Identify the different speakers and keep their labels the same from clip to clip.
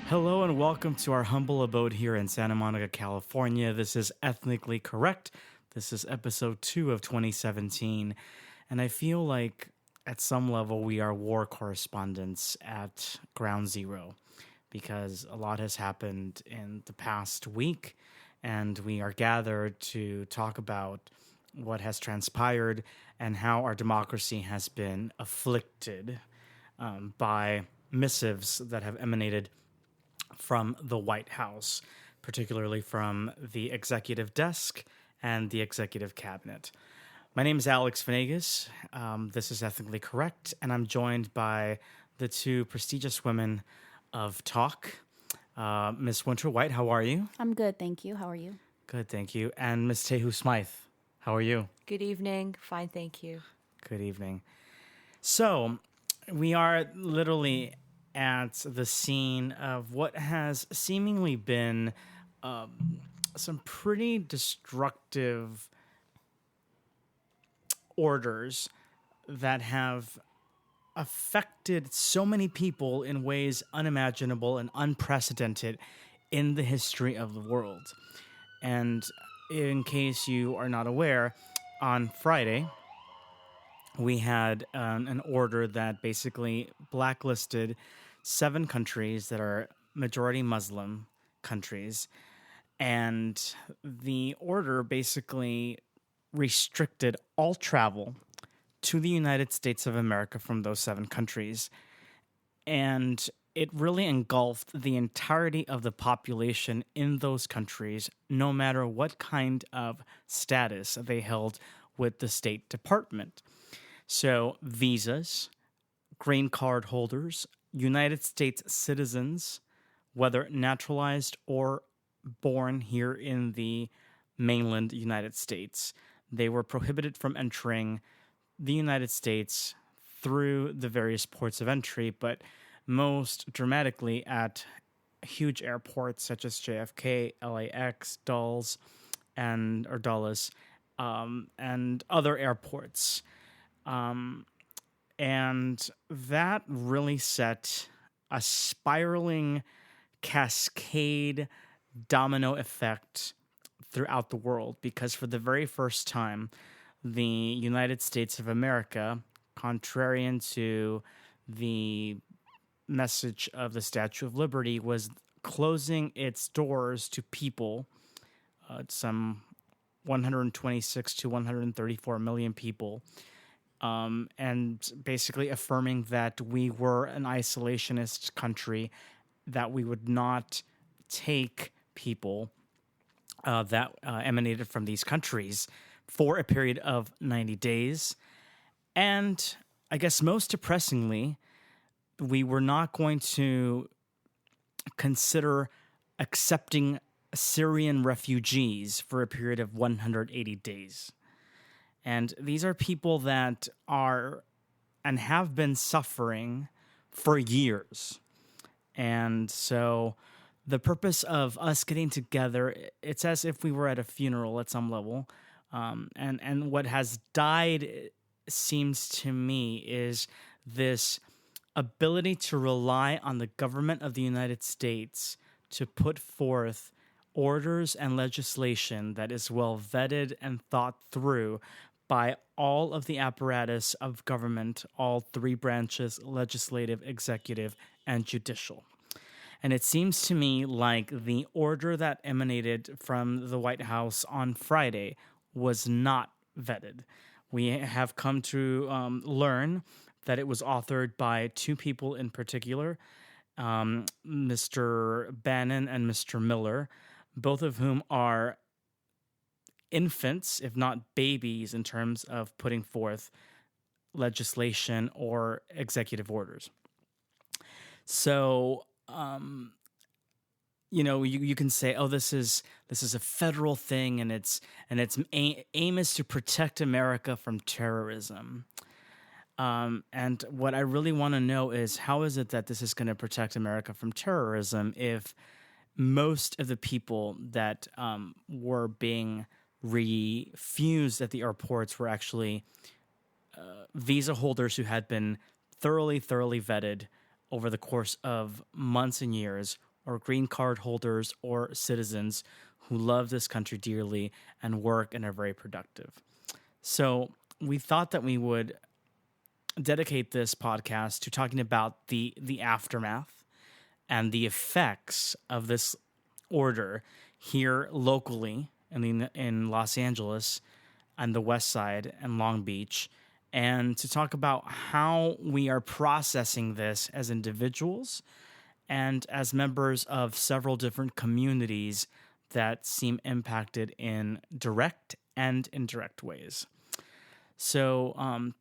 Speaker 1: Hello and welcome to our humble abode here in Santa Monica, California. This is Ethnically Correct. This is episode 2 of 2017. And I feel like at some level we are war correspondents at ground zero because a lot has happened in the past week and we are gathered to talk about what has transpired and how our democracy has been afflicted by missives that have emanated from the White House, particularly from the executive desk and the executive cabinet. My name is Alex Venegas. This is Ethnically Correct, and I'm joined by the two prestigious women of talk. Miss Winter White, how are you?
Speaker 2: I'm good, thank you. How are you?
Speaker 1: Good, thank you. And Miss Tehu Smythe, how are you?
Speaker 3: Good evening. Fine, thank you.
Speaker 1: Good evening. So, we are literally at the scene of what has seemingly been some pretty destructive orders that have affected so many people in ways unimaginable and unprecedented in the history of the world. And in case you are not aware, on Friday, we had an order that basically blacklisted 7 countries that are majority Muslim countries. And the order basically restricted all travel to the United States of America from those 7 countries. And it really engulfed the entirety of the population in those countries, no matter what kind of status they held with the State Department. So visas, green card holders, United States citizens, whether naturalized or born here in the mainland United States, they were prohibited from entering the United States through the various ports of entry, but most dramatically at huge airports such as JFK, LAX, Dulles, and other airports. And that really set a spiraling cascade domino effect throughout the world because for the very first time, the United States of America, contrarian to the message of the Statue of Liberty, was closing its doors to people, some 126 to 134 million people, and basically affirming that we were an isolationist country, that we would not take people that emanated from these countries for a period of 90 days. And I guess most depressingly, we were not going to consider accepting Syrian refugees for a period of 180 days. And these are people that are and have been suffering for years. And so the purpose of us getting together, it's as if we were at a funeral at some level. And what has died, seems to me, is this ability to rely on the government of the United States to put forth orders and legislation that is well vetted and thought through by all of the apparatus of government, all 3 branches, legislative, executive, and judicial. And it seems to me like the order that emanated from the White House on Friday was not vetted. We have come to learn that it was authored by 2 people in particular, Mr. Bannon and Mr. Miller, both of whom are infants, if not babies, in terms of putting forth legislation or executive orders. So, you can say, oh, this is a federal thing, and its aim is to protect America from terrorism. And what I really want to know is, how is it that this is going to protect America from terrorism if most of the people that were being refused at the airports were actually visa holders who had been thoroughly vetted over the course of months and years, or green card holders or citizens who love this country dearly and work and are very productive. So we thought that we would dedicate this podcast to talking about the aftermath and the effects of this order here locally in Los Angeles and the West Side and Long Beach, and to talk about how we are processing this as individuals and as members of several different communities that seem impacted in direct and indirect ways. So,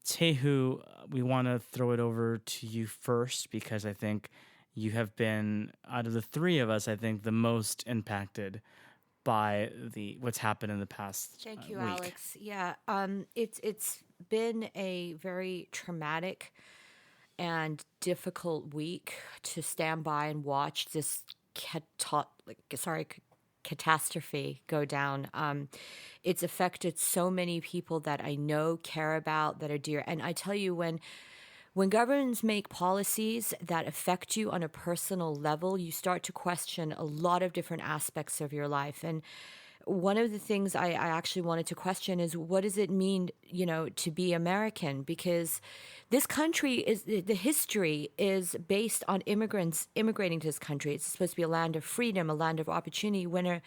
Speaker 1: Tehu, we want to throw it over to you first because I think you have been, out of the three of us, I think the most impacted by what's happened in the past
Speaker 3: Thank you,
Speaker 1: week.
Speaker 3: Alex. Yeah, it's been a very traumatic and difficult week to stand by and watch this catastrophe go down. It's affected so many people that I know, care about, that are dear. And I tell you, when governments make policies that affect you on a personal level, you start to question a lot of different aspects of your life. And one of the things I actually wanted to question is, what does it mean, to be American? Because this country the history is based on immigrants immigrating to this country. It's supposed to be a land of freedom, a land of opportunity. When a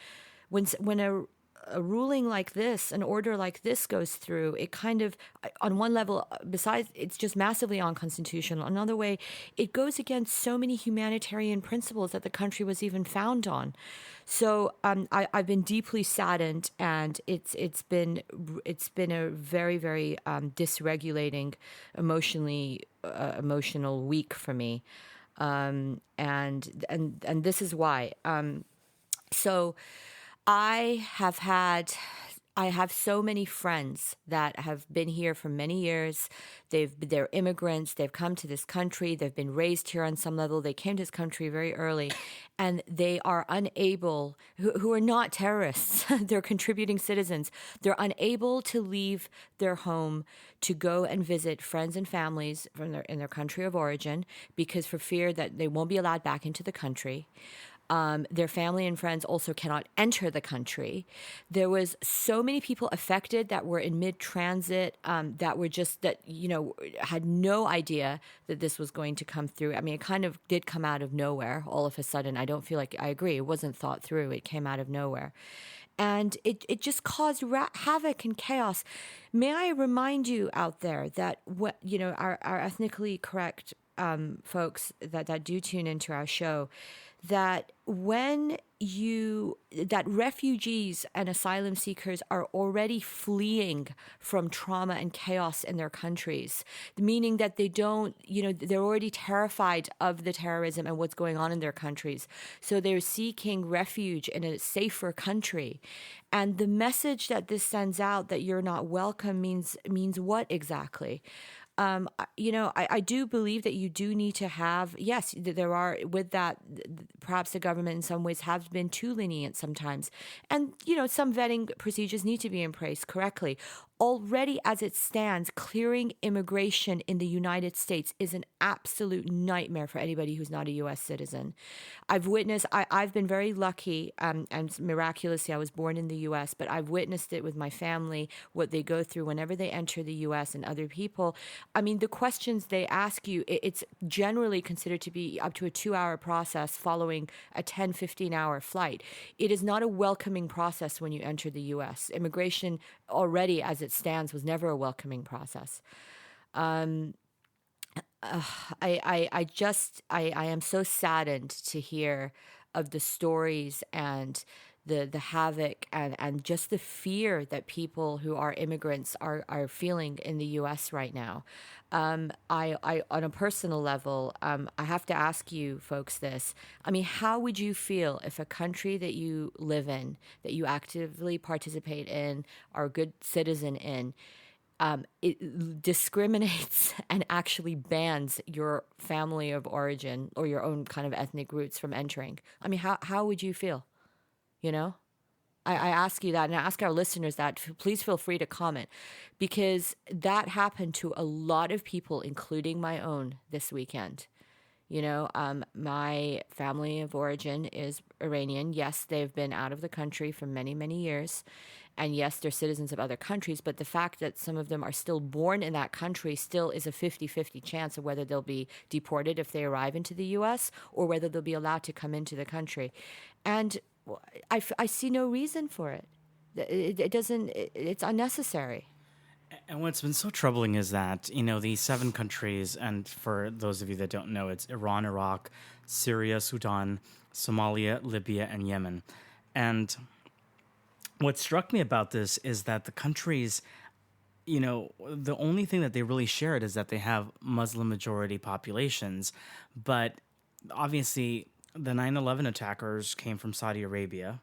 Speaker 3: ruling like this, an order like this goes through, it kind of, on one level, besides it's just massively unconstitutional, another way, it goes against so many humanitarian principles that the country was even found on. So I've been deeply saddened, and it's been a very, very dysregulating, emotional week for me, and this is why. So I have so many friends that have been here for many years. They're immigrants. They've come to this country. They've been raised here on some level. They came to this country very early, and they are unable, who are not terrorists, they're contributing citizens. They're unable to leave their home to go and visit friends and families in their country of origin because for fear that they won't be allowed back into the country. Their family and friends also cannot enter the country. There was so many people affected that were in mid-transit that had no idea that this was going to come through. I mean, it kind of did come out of nowhere all of a sudden. I don't feel like, I agree, it wasn't thought through. It came out of nowhere. And it just caused havoc and chaos. May I remind you out there that our ethnically correct folks that do tune into our show, that that refugees and asylum seekers are already fleeing from trauma and chaos in their countries, meaning that they're already terrified of the terrorism and what's going on in their countries. So they're seeking refuge in a safer country. And the message that this sends out, that you're not welcome, means what exactly? I do believe that you do need to have, yes, there are, with that, perhaps the government in some ways has been too lenient sometimes. And, some vetting procedures need to be in place correctly. Already, as it stands, clearing immigration in the United States is an absolute nightmare for anybody who's not a U.S. citizen. I've been very lucky, and miraculously, I was born in the U.S., but I've witnessed it with my family, what they go through whenever they enter the U.S. and other people. I mean, the questions they ask you, it's generally considered to be up to a 2-hour process following a 10, 15-hour flight. It is not a welcoming process when you enter the U.S. Immigration already, as it stands, was never a welcoming process. I am so saddened to hear of the stories and the havoc and just the fear that people who are immigrants are feeling in the U.S. right now. On a personal level, I have to ask you folks this. I mean, how would you feel if a country that you live in, that you actively participate in, are a good citizen in, it discriminates and actually bans your family of origin or your own kind of ethnic roots from entering? I mean, how would you feel? I ask you that, and I ask our listeners that. Please feel free to comment, because that happened to a lot of people, including my own, this weekend. My family of origin is Iranian. Yes, they've been out of the country for many, many years. And yes, they're citizens of other countries. But the fact that some of them are still born in that country still is a 50-50 chance of whether they'll be deported if they arrive into the U.S. or whether they'll be allowed to come into the country. And I see no reason for it. It's unnecessary.
Speaker 1: And what's been so troubling is that, these 7 countries, and for those of you that don't know, it's Iran, Iraq, Syria, Sudan, Somalia, Libya, and Yemen. And what struck me about this is that the countries, the only thing that they really shared is that they have Muslim majority populations. But obviously, the 9/11 attackers came from Saudi Arabia,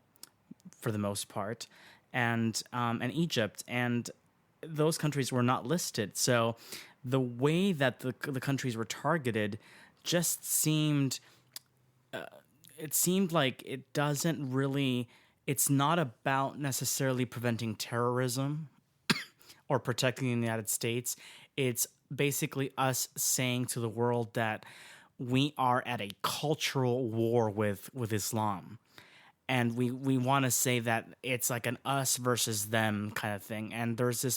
Speaker 1: for the most part, and Egypt, and those countries were not listed. So the way that the countries were targeted just seemed, it seemed like it doesn't really, it's not about necessarily preventing terrorism or protecting the United States. It's basically us saying to the world that we are at a cultural war with Islam. And we want to say that it's like an us versus them kind of thing. And there's a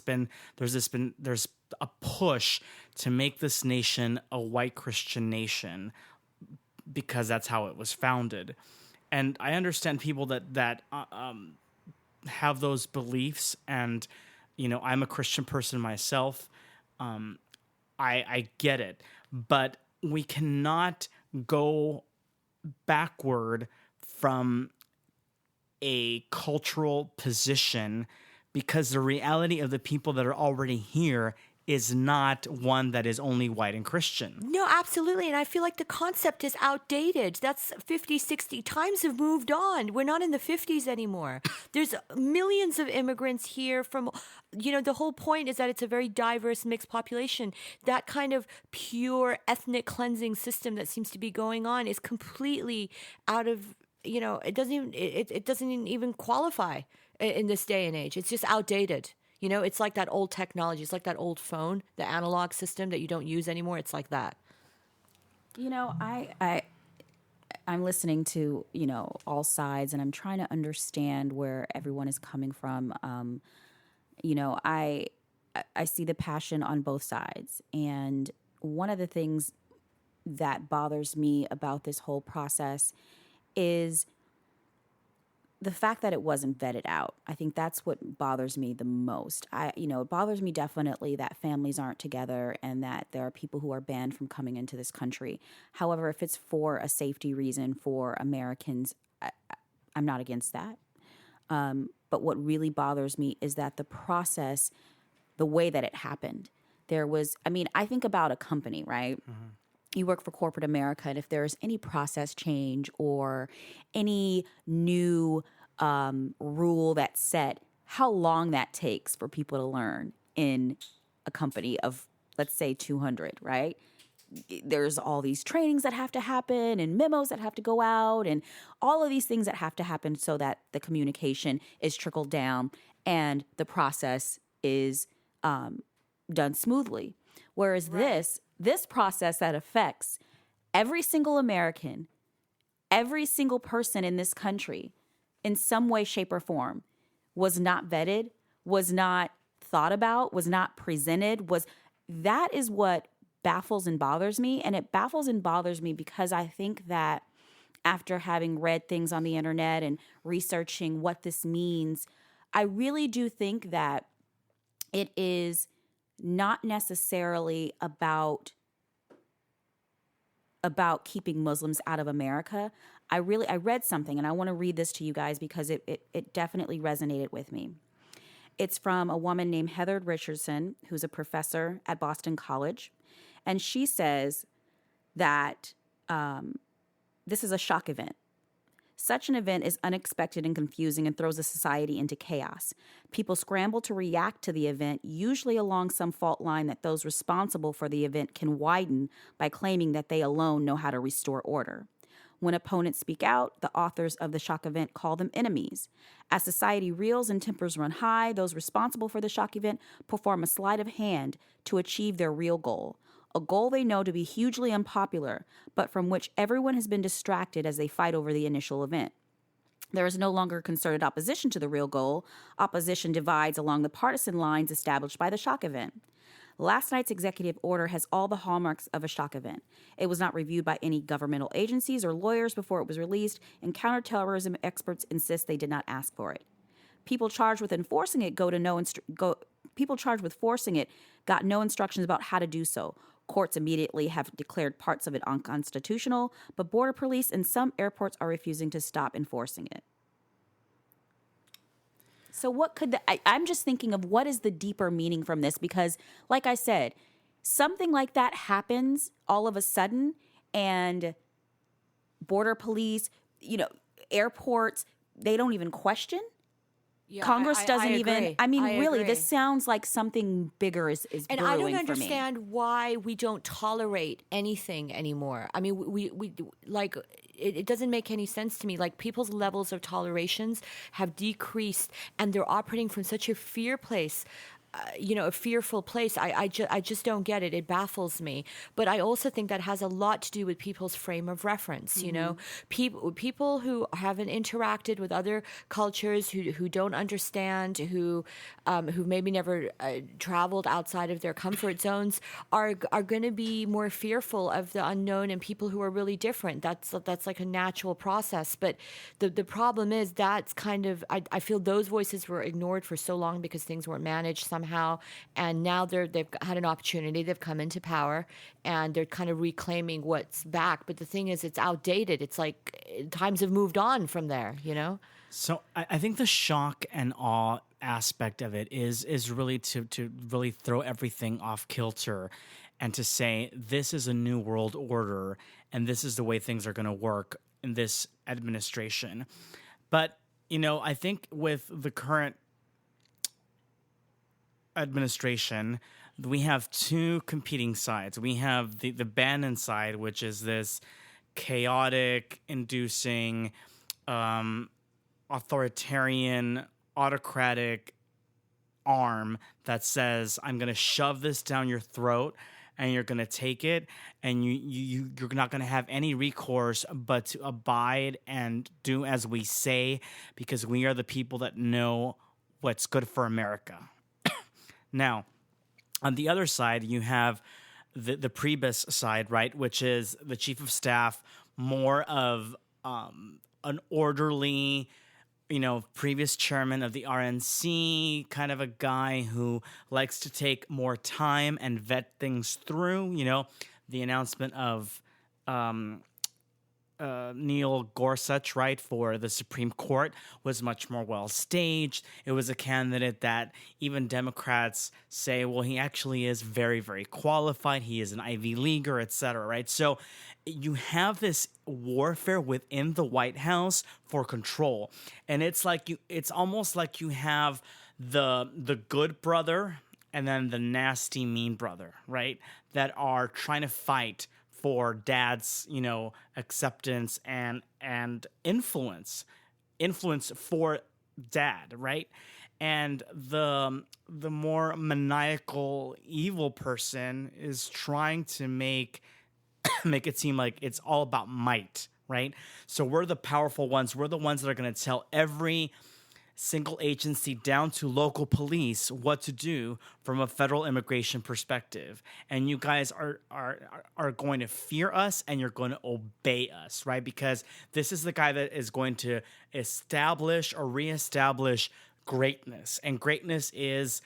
Speaker 1: push to make this nation a white Christian nation because that's how it was founded. And I understand people that have those beliefs. And, I'm a Christian person myself. I get it. But we cannot go backward from a cultural position because the reality of the people that are already here is not one that is only white and Christian.
Speaker 3: No, absolutely. And I feel like the concept is outdated. That's 50, 60. Times have moved on. We're not in the 50s anymore. There's millions of immigrants here from, the whole point is that it's a very diverse mixed population. That kind of pure ethnic cleansing system that seems to be going on is completely out of, it doesn't even qualify in this day and age. It's just outdated. It's like that old technology. It's like that old phone, the analog system that you don't use anymore. It's like that.
Speaker 2: I'm listening to, all sides, and I'm trying to understand where everyone is coming from. I see the passion on both sides. And one of the things that bothers me about this whole process is the fact that it wasn't vetted out. I think that's what bothers me the most. It bothers me definitely that families aren't together and that there are people who are banned from coming into this country. However, if it's for a safety reason for Americans, I'm not against that. But what really bothers me is that the process, the way that it happened, I think about a company, right? Mm-hmm. You work for corporate America, and if there's any process change or any new rule that's set, how long that takes for people to learn in a company of, let's say, 200, right? There's all these trainings that have to happen and memos that have to go out and all of these things that have to happen so that the communication is trickled down and the process is done smoothly. Whereas this process that affects every single American, every single person in this country, in some way, shape, or form, was not vetted, was not thought about, was not presented, that is what baffles and bothers me. And it baffles and bothers me because I think that after having read things on the internet and researching what this means, I really do think that it is not necessarily about keeping Muslims out of America. I read something, and I want to read this to you guys because it definitely resonated with me. It's from a woman named Heather Richardson, who's a professor at Boston College. And she says that this is a shock event. Such an event is unexpected and confusing and throws a society into chaos. People scramble to react to the event, usually along some fault line that those responsible for the event can widen by claiming that they alone know how to restore order. When opponents speak out, the authors of the shock event call them enemies. As society reels and tempers run high, those responsible for the shock event perform a sleight of hand to achieve their real goal. a goal they know to be hugely unpopular, but from which everyone has been distracted as they fight over the initial event. There is no longer concerted opposition to the real goal. Opposition divides along the partisan lines established by the shock event. Last night's executive order has all the hallmarks of a shock event. It was not reviewed by any governmental agencies or lawyers before it was released, and counterterrorism experts insist they did not ask for it. People charged with enforcing it people charged with forcing it got no instructions about how to do so. Courts immediately have declared parts of it unconstitutional, but border police and some airports are refusing to stop enforcing it. So what could I'm just thinking of what is the deeper meaning from this, because like I said, something like that happens all of a sudden and border police, airports, they don't even question.
Speaker 3: Yeah,
Speaker 2: Congress doesn't even.
Speaker 3: agree.
Speaker 2: I mean,
Speaker 3: I
Speaker 2: really,
Speaker 3: agree.
Speaker 2: this sounds like something bigger is
Speaker 3: And
Speaker 2: brewing
Speaker 3: I don't
Speaker 2: for
Speaker 3: understand
Speaker 2: me.
Speaker 3: why we don't tolerate anything anymore. I mean, we like it doesn't make any sense to me. Like, people's levels of tolerations have decreased, and they're operating from such a fear place. A fearful place. I just don't get it. It baffles me. But I also think that has a lot to do with people's frame of reference. People who haven't interacted with other cultures, who don't understand, who maybe never traveled outside of their comfort zones, are going to be more fearful of the unknown and people who are really different. That's like a natural process. But the problem is that's kind of I feel those voices were ignored for so long because things weren't managed somehow, and now they've had an opportunity. They've come into power, and they're kind of reclaiming what's back. But the thing is, it's outdated. It's like times have moved on from there.
Speaker 1: So I think the shock and awe aspect of it is really to really throw everything off kilter and to say this is a new world order and this is the way things are going to work in this administration. But, I think with the current administration, we have two competing sides. We have the Bannon side, which is this chaotic, inducing, authoritarian, autocratic arm that says, I'm going to shove this down your throat and you're going to take it, and you're not going to have any recourse but to abide and do as we say, because we are the people that know what's good for America. Now, on the other side, you have the Priebus side, right, which is the chief of staff, more of an orderly, previous chairman of the RNC, kind of a guy who likes to take more time and vet things through. The announcement of Neil Gorsuch, right, for the Supreme Court was much more well staged. It was a candidate that even Democrats say, well, he actually is very, very qualified. He is an Ivy Leaguer, et cetera, right? So you have this warfare within the White House for control. And it's almost like you have the good brother and then the nasty mean brother, right? That are trying to fight for dad's, acceptance and influence for dad, right? And the more maniacal evil person is trying to make it seem like it's all about might, right? So we're the powerful ones. We're the ones that are going to tell every single agency down to local police what to do from a federal immigration perspective. And you guys are going to fear us and you're going to obey us, right? Because this is the guy that is going to establish or reestablish greatness. And greatness is,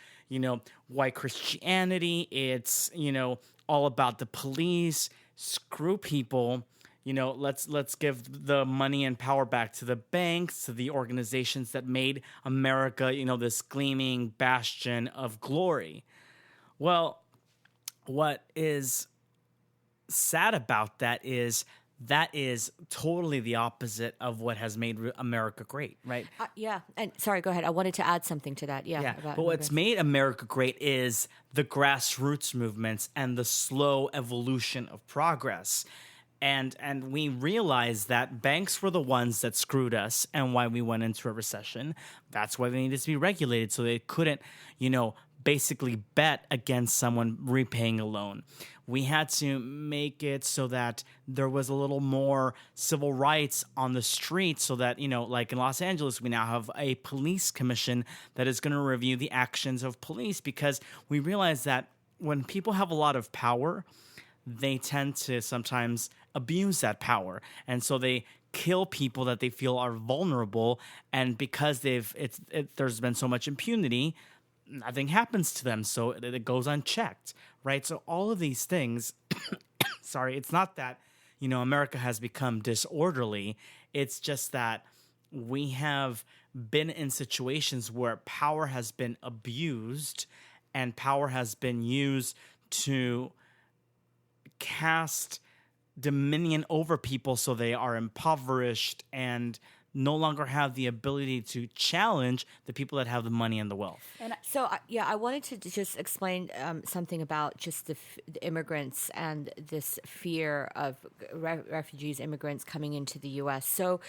Speaker 1: white Christianity. It's, all about the police. Screw people. Let's give the money and power back to the banks, to the organizations that made America, this gleaming bastion of glory. Well, what is sad about that is totally the opposite of what has made America great, right?
Speaker 3: Yeah. And sorry, go ahead. I wanted to add something to that. Yeah.
Speaker 1: But what's made America great is the grassroots movements and the slow evolution of progress. And we realized that banks were the ones that screwed us and why we went into a recession. That's why they needed to be regulated so they couldn't, basically bet against someone repaying a loan. We had to make it so that there was a little more civil rights on the street so that, like in Los Angeles, we now have a police commission that is going to review the actions of police, because we realize that when people have a lot of power, they tend to sometimes abuse that power. And so they kill people that they feel are vulnerable. And because there's been so much impunity, nothing happens to them. So it goes unchecked, right? So all of these things, sorry, it's not that, America has become disorderly. It's just that we have been in situations where power has been abused and power has been used to cast dominion over people so they are impoverished and no longer have the ability to challenge the people that have the money and the wealth.
Speaker 3: And so, I wanted to just explain something about just the immigrants and this fear of refugees, immigrants coming into the U.S. So,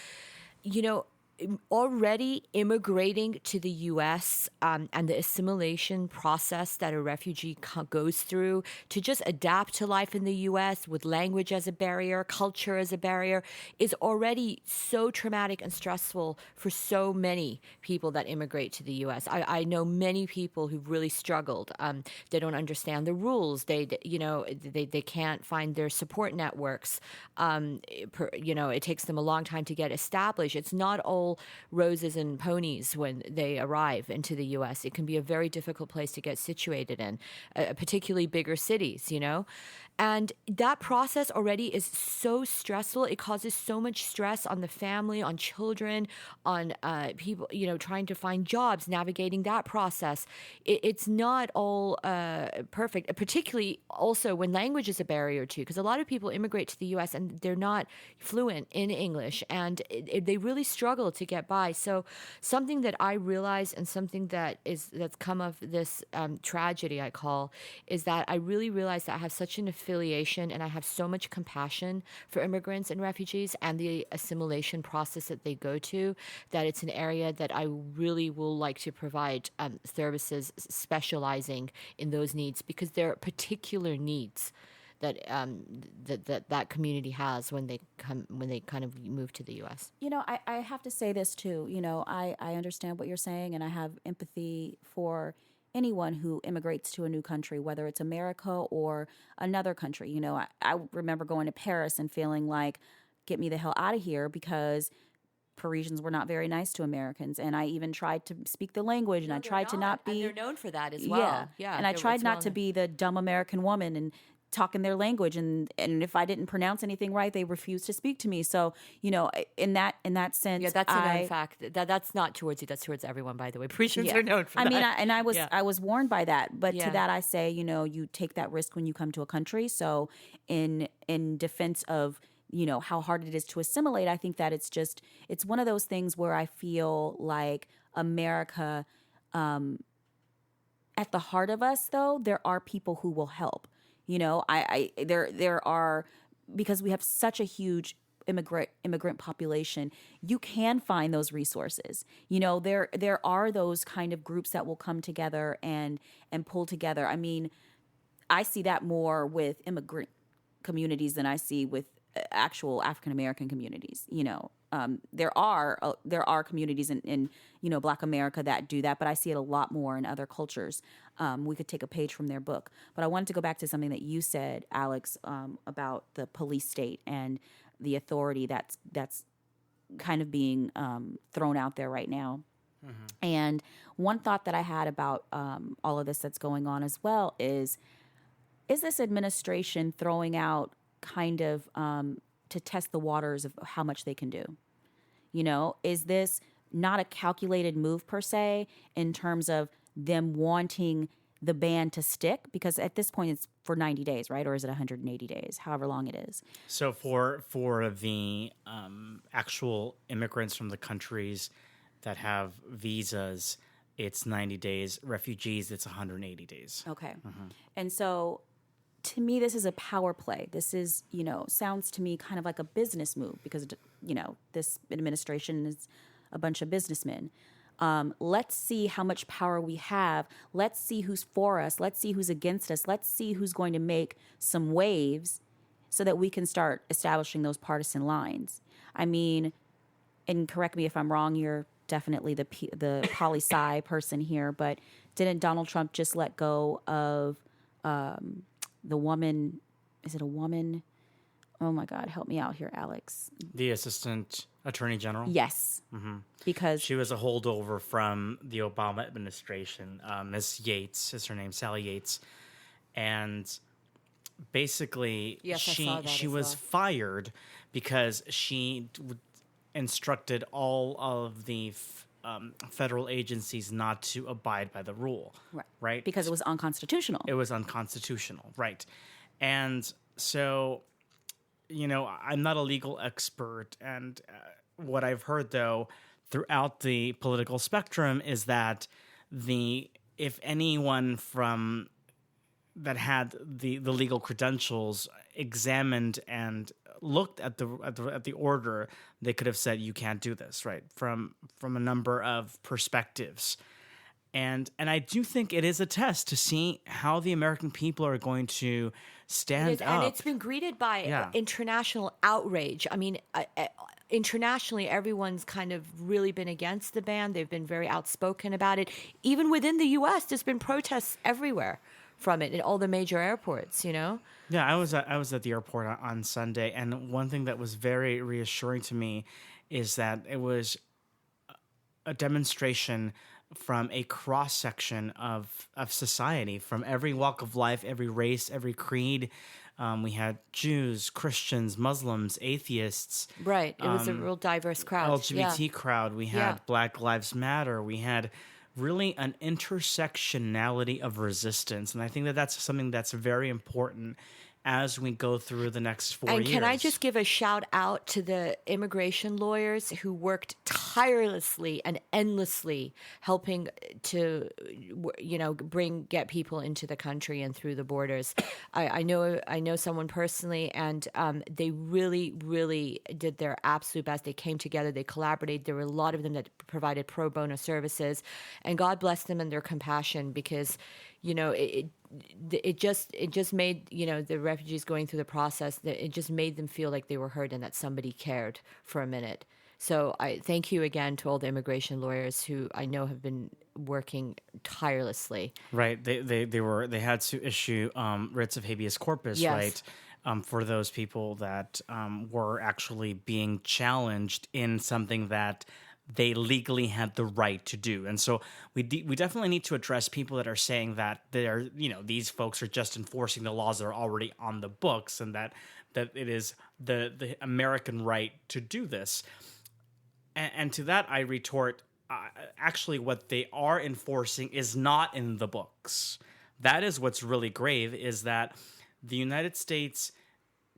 Speaker 3: already immigrating to the U.S. And the assimilation process that a refugee goes through to just adapt to life in the U.S. with language as a barrier, culture as a barrier, is already so traumatic and stressful for so many people that immigrate to the U.S. I know many people who've really struggled. They don't understand the rules. They can't find their support networks. It takes them a long time to get established. It's not all roses and ponies when they arrive into the U.S. It can be a very difficult place to get situated in, particularly bigger cities, And that process already is so stressful. It causes so much stress on the family, on children, on people, trying to find jobs, navigating that process. It's not all perfect, particularly also when language is a barrier too, because a lot of people immigrate to the U.S. and they're not fluent in English, and they really struggle to get by. So something that I realized, and something that's come of this tragedy, I call, is that I really realized that I have such an affiliation and I have so much compassion for immigrants and refugees and the assimilation process that they go to, that it's an area that I really will like to provide services specializing in those needs, because there are particular needs that that community has when they kind of move to the U.S.
Speaker 2: I have to say this too. I understand what you're saying, and I have empathy for anyone who immigrates to a new country, whether it's America or another country. I remember going to Paris and feeling like, get me the hell out of here, because Parisians were not very nice to Americans. And I even tried to speak the language, and I tried to not be...
Speaker 3: And they're known for that as well.
Speaker 2: Yeah. And I tried not to be the dumb American woman and talk in their language, and if I didn't pronounce anything right, they refused to speak to me. So in that sense,
Speaker 3: that's a known fact. That's not towards you. That's towards everyone, by the way. Parisians are known for that.
Speaker 2: I was warned by that, but to that I say, you take that risk when you come to a country. So in defense of how hard it is to assimilate, I think that it's one of those things where I feel like America, at the heart of us, though, there are people who will help. There are, because we have such a huge immigrant population, you can find those resources. There are those kind of groups that will come together and pull together. I mean, I see that more with immigrant communities than I see with actual African American communities. There are communities in Black America that do that, but I see it a lot more in other cultures. We could take a page from their book. But I wanted to go back to something that you said, Alex, about the police state and the authority that's kind of being thrown out there right now. Mm-hmm. And one thought that I had about all of this that's going on as well is this administration throwing out kind of to test the waters of how much they can do? Is this not a calculated move per se in terms of them wanting the ban to stick? Because at this point it's for 90 days, right? Or is it 180 days, however long it is?
Speaker 1: So for the actual immigrants from the countries that have visas, it's 90 days. Refugees, it's 180 days.
Speaker 2: Okay. Mm-hmm. And so to me, this is a power play. This is, sounds to me kind of like a business move, because, this administration is a bunch of businessmen. Let's see how much power we have. Let's see who's for us. Let's see who's against us. Let's see who's going to make some waves so that we can start establishing those partisan lines. I mean, and correct me if I'm wrong, you're definitely the poli-sci person here, but didn't Donald Trump just let go of the woman? Is it a woman? Oh my God, help me out here, Alex.
Speaker 1: The assistant attorney general?
Speaker 2: Yes. Because
Speaker 1: She was a holdover from the Obama administration. Ms. Yates is her name, Sally Yates. And basically,
Speaker 3: Yes, I saw that
Speaker 1: she
Speaker 3: as
Speaker 1: was
Speaker 3: well.
Speaker 1: fired because she instructed all of the federal agencies not to abide by the rule. Right?
Speaker 2: because it was unconstitutional.
Speaker 1: It was unconstitutional, right? And so, I'm not a legal expert, and what I've heard though throughout the political spectrum is that if anyone from that had the legal credentials examined and looked at the order, they could have said you can't do this, right? From a number of perspectives. And I do think it is a test to see how the American people are going to stand up.
Speaker 3: And it's been greeted by
Speaker 1: Yeah.
Speaker 3: international outrage. I mean, internationally, everyone's kind of really been against the ban. They've been very outspoken about it. Even within the U.S., there's been protests everywhere from it in all the major airports,
Speaker 1: Yeah, I was at the airport on Sunday, and one thing that was very reassuring to me is that it was a demonstration from a cross section of society, from every walk of life, every race, every creed. We had Jews, Christians, Muslims, atheists.
Speaker 3: Right. It was a real diverse crowd.
Speaker 1: LGBT crowd. We had
Speaker 3: Yeah.
Speaker 1: Black Lives Matter. We had really an intersectionality of resistance. And I think that that's something that's very important as we go through the next 4 years.
Speaker 3: And can I just give a shout out to the immigration lawyers who worked tirelessly and endlessly helping to, get people into the country and through the borders. I know someone personally, and they really, really did their absolute best. They came together, they collaborated. There were a lot of them that provided pro bono services, and God bless them and their compassion, because it just made the refugees going through the process, that it just made them feel like they were heard and that somebody cared for a minute. So I thank you again to all the immigration lawyers who I know have been working tirelessly.
Speaker 1: Right. They had to issue writs of habeas corpus,
Speaker 3: Yes.
Speaker 1: right? For those people that were actually being challenged in something that they legally had the right to do. And so we definitely need to address people that are saying that these folks are just enforcing the laws that are already on the books, and that it is the American right to do this. And to that I retort, actually what they are enforcing is not in the books. That is what's really grave, is that the United States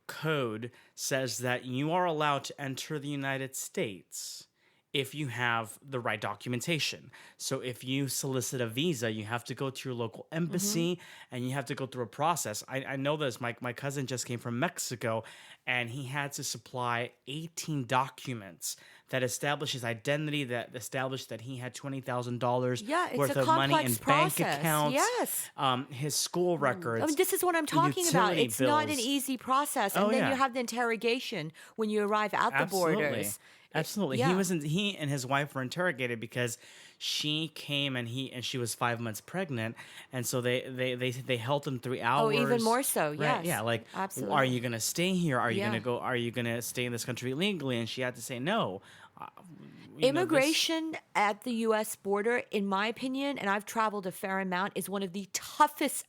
Speaker 1: Code says that you are allowed to enter the United States if you have the right documentation. So if you solicit a visa, you have to go to your local embassy and you have to go through a process. I know this. My cousin just came from Mexico, and he had to supply 18 documents that establish his identity, that established that he had $20,000
Speaker 3: Yeah, it's
Speaker 1: worth
Speaker 3: a
Speaker 1: of money in
Speaker 3: complex
Speaker 1: bank
Speaker 3: process.
Speaker 1: accounts.
Speaker 3: Yes.
Speaker 1: His school records.
Speaker 3: I mean, this is what I'm talking about.
Speaker 1: utility
Speaker 3: It's not an
Speaker 1: bills.
Speaker 3: easy process. And
Speaker 1: Oh,
Speaker 3: then
Speaker 1: yeah.
Speaker 3: you have the interrogation when you arrive at the borders.
Speaker 1: Absolutely.
Speaker 3: Yeah.
Speaker 1: He and his wife were interrogated because she came and she was 5 months pregnant, and so they held him 3 hours.
Speaker 3: Oh, even more so.
Speaker 1: Right?
Speaker 3: Yes.
Speaker 1: Yeah, like,
Speaker 3: Absolutely.
Speaker 1: are you going to stay here? Are you
Speaker 3: Yeah.
Speaker 1: going to go? Are you going to stay in this country illegally? And she had to say no.
Speaker 3: Immigration at the U.S. border, in my opinion, and I've traveled a fair amount, is one of the toughest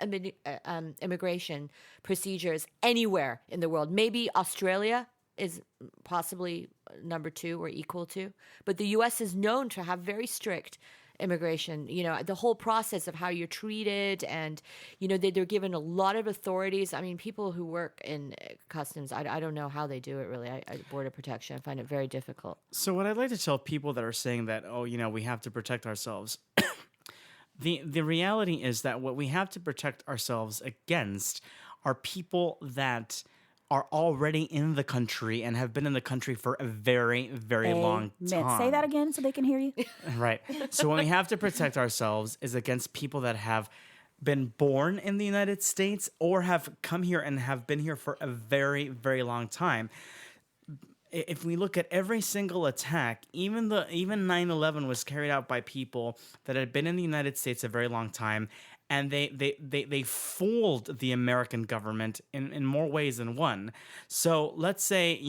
Speaker 3: immigration procedures anywhere in the world. Maybe Australia is possibly number 2 or equal to, but the U.S. is known to have very strict immigration. The whole process of how you're treated, and they're given a lot of authorities. I mean, people who work in customs, I don't know how they do it really. Border protection, I find it very difficult.
Speaker 1: So what I'd like to tell people that are saying that, we have to protect ourselves. The reality is that what we have to protect ourselves against are people that are already in the country and have been in the country for a very, very long time.
Speaker 2: Say that again so they can hear you.
Speaker 1: Right. So when we have to protect ourselves is against people that have been born in the United States or have come here and have been here for a very, very long time. If we look at every single attack, even 9/11 was carried out by people that had been in the United States a very long time, and they fooled the American government in more ways than one. So let's say,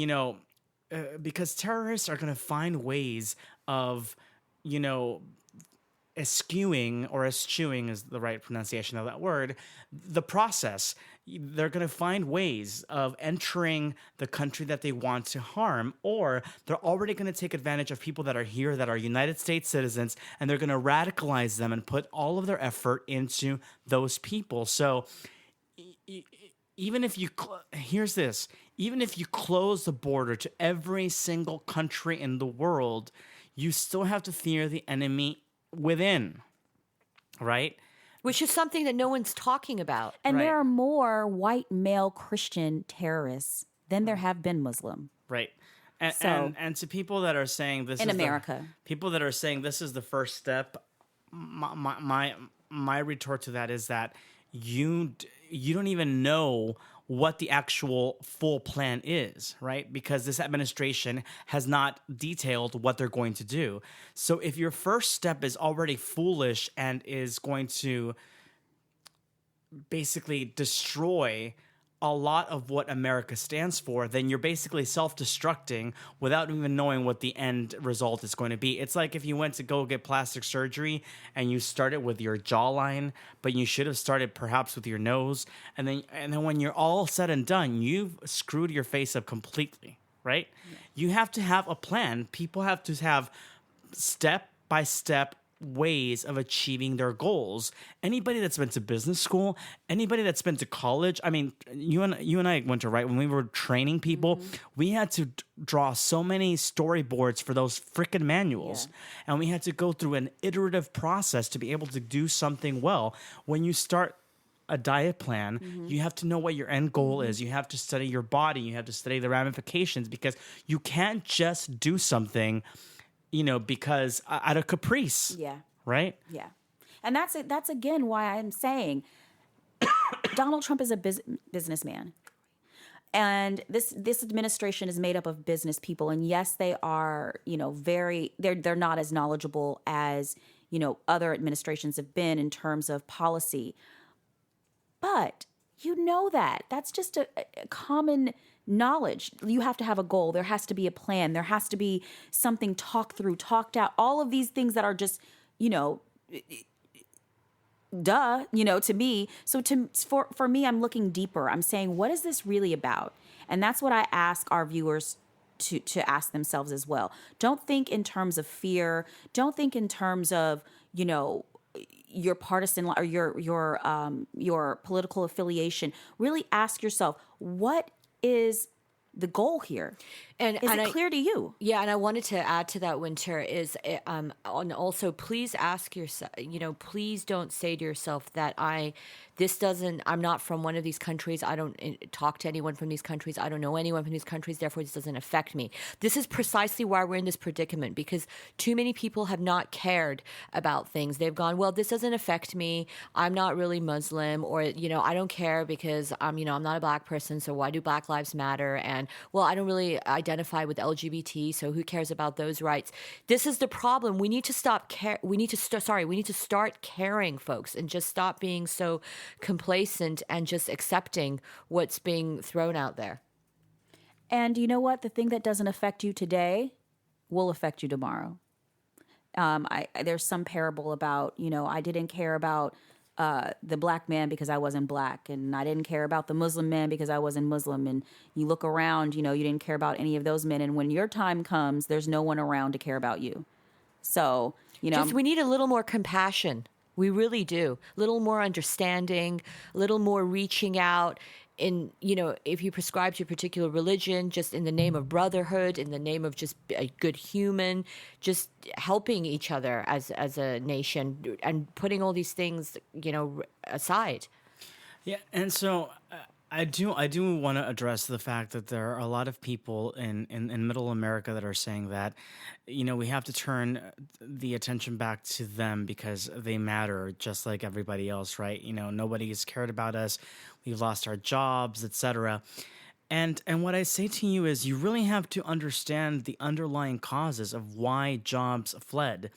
Speaker 1: because terrorists are going to find ways of, eschewing, or eschewing is the right pronunciation of that word, the process. They're going to find ways of entering the country that they want to harm, or they're already going to take advantage of people that are here that are United States citizens, and they're going to radicalize them and put all of their effort into those people. So even if you even if you close the border to every single country in the world, you still have to fear the enemy within, right?
Speaker 3: Which is something that no one's talking about.
Speaker 2: And
Speaker 1: Right.
Speaker 2: there are more white male Christian terrorists than there have been Muslim.
Speaker 1: Right. And,
Speaker 2: So-
Speaker 1: and to people that are saying this
Speaker 2: In
Speaker 1: is
Speaker 2: America.
Speaker 1: people that are saying this is the first step, my retort to that is that you don't even know what the actual full plan is, right? Because this administration has not detailed what they're going to do. So if your first step is already foolish and is going to basically destroy a lot of what America stands for, then you're basically self-destructing without even knowing what the end result is going to be. It's like if you went to go get plastic surgery and you started with your jawline, but you should have started perhaps with your nose, and then when you're all said and done, you've screwed your face up completely, right? Yeah. You have to have a plan. People have to have step-by-step ways of achieving their goals. Anybody that's been to business school, anybody that's been to college, I mean, you and I went to, right, when we were training people, we had to draw so many storyboards for those freaking manuals. Yeah. And we had to go through an iterative process to be able to do something well. When you start a diet plan, you have to know what your end goal is. You have to study your body. You have to study the ramifications, because you can't just do something because out of caprice.
Speaker 2: Yeah.
Speaker 1: Right?
Speaker 2: Yeah. And that's again why I'm saying Donald Trump is a businessman. And this administration is made up of business people. And yes, they are, they're not as knowledgeable as, other administrations have been in terms of policy. But that's just a common knowledge. You have to have a goal. There has to be a plan. There has to be something talked through, talked out. All of these things that are just, to me. So for me, I'm looking deeper. I'm saying, what is this really about? And that's what I ask our viewers to ask themselves as well. Don't think in terms of fear. Don't think in terms of, your partisan or your political affiliation. Really ask yourself, what is the goal here? Is it clear to you?
Speaker 3: Yeah, and I wanted to add to that, Winter, is and also please ask yourself, please don't say to yourself that I'm not from one of these countries. I don't talk to anyone from these countries. I don't know anyone from these countries. Therefore, this doesn't affect me. This is precisely why we're in this predicament, because too many people have not cared about things. They've gone, well, this doesn't affect me. I'm not really Muslim, or, I don't care because I'm not a black person. So why do Black Lives Matter? And, well, I don't really identify with LGBT. So who cares about those rights? This is the problem. We need to we need to start caring, folks, and just stop being so complacent and just accepting what's being thrown out there.
Speaker 2: And you know what? The thing that doesn't affect you today will affect you tomorrow. There's some parable about, I didn't care about the black man because I wasn't black, and I didn't care about the Muslim man because I wasn't Muslim. And you look around, you didn't care about any of those men. And when your time comes, there's no one around to care about you. So,
Speaker 3: we need a little more compassion. We really do. A little more understanding, a little more reaching out. If you prescribe to a particular religion, just in the name of brotherhood, in the name of just a good human, just helping each other as a nation, and putting all these things, aside.
Speaker 1: Yeah, and so I do want to address the fact that there are a lot of people in middle America that are saying that, we have to turn the attention back to them because they matter just like everybody else, right? Nobody has cared about us. We've lost our jobs, etc. And what I say to you is you really have to understand the underlying causes of why jobs fled.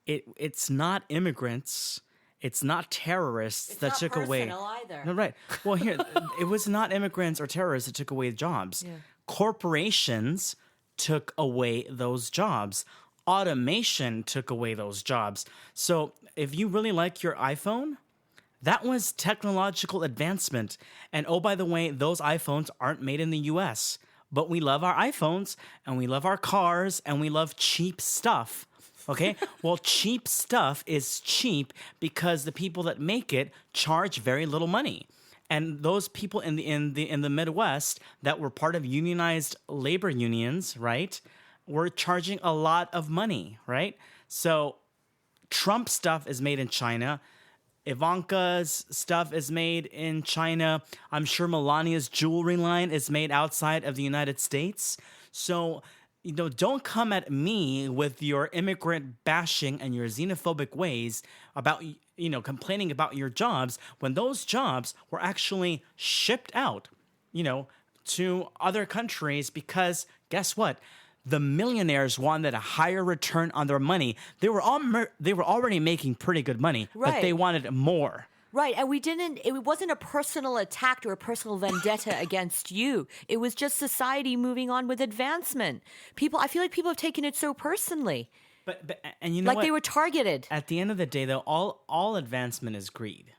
Speaker 1: It's not immigrants. It's not terrorists that took away.
Speaker 3: Either.
Speaker 1: No, right. Well, here it was not immigrants or terrorists that took away jobs.
Speaker 3: Yeah.
Speaker 1: Corporations took away those jobs. Automation took away those jobs. So, if you really like your iPhone, that was technological advancement. And oh, by the way, those iPhones aren't made in the US, but we love our iPhones and we love our cars and we love cheap stuff. Okay? Well, cheap stuff is cheap because the people that make it charge very little money. And those people in the Midwest that were part of unionized labor unions, right, were charging a lot of money, right? So Trump stuff is made in China. Ivanka's stuff is made in China. I'm sure Melania's jewelry line is made outside of the United States. So, don't come at me with your immigrant bashing and your xenophobic ways about, complaining about your jobs when those jobs were actually shipped out, to other countries because guess what? The millionaires wanted a higher return on their money. They were already making pretty good money, but
Speaker 3: Right.
Speaker 1: they wanted more.
Speaker 3: Right, and it wasn't a personal attack or a personal vendetta against you. It was just society moving on with advancement. I feel like people have taken it so personally.
Speaker 1: But and you know
Speaker 3: Like
Speaker 1: what?
Speaker 3: they were targeted.
Speaker 1: At the end of the day, though, all advancement is greed.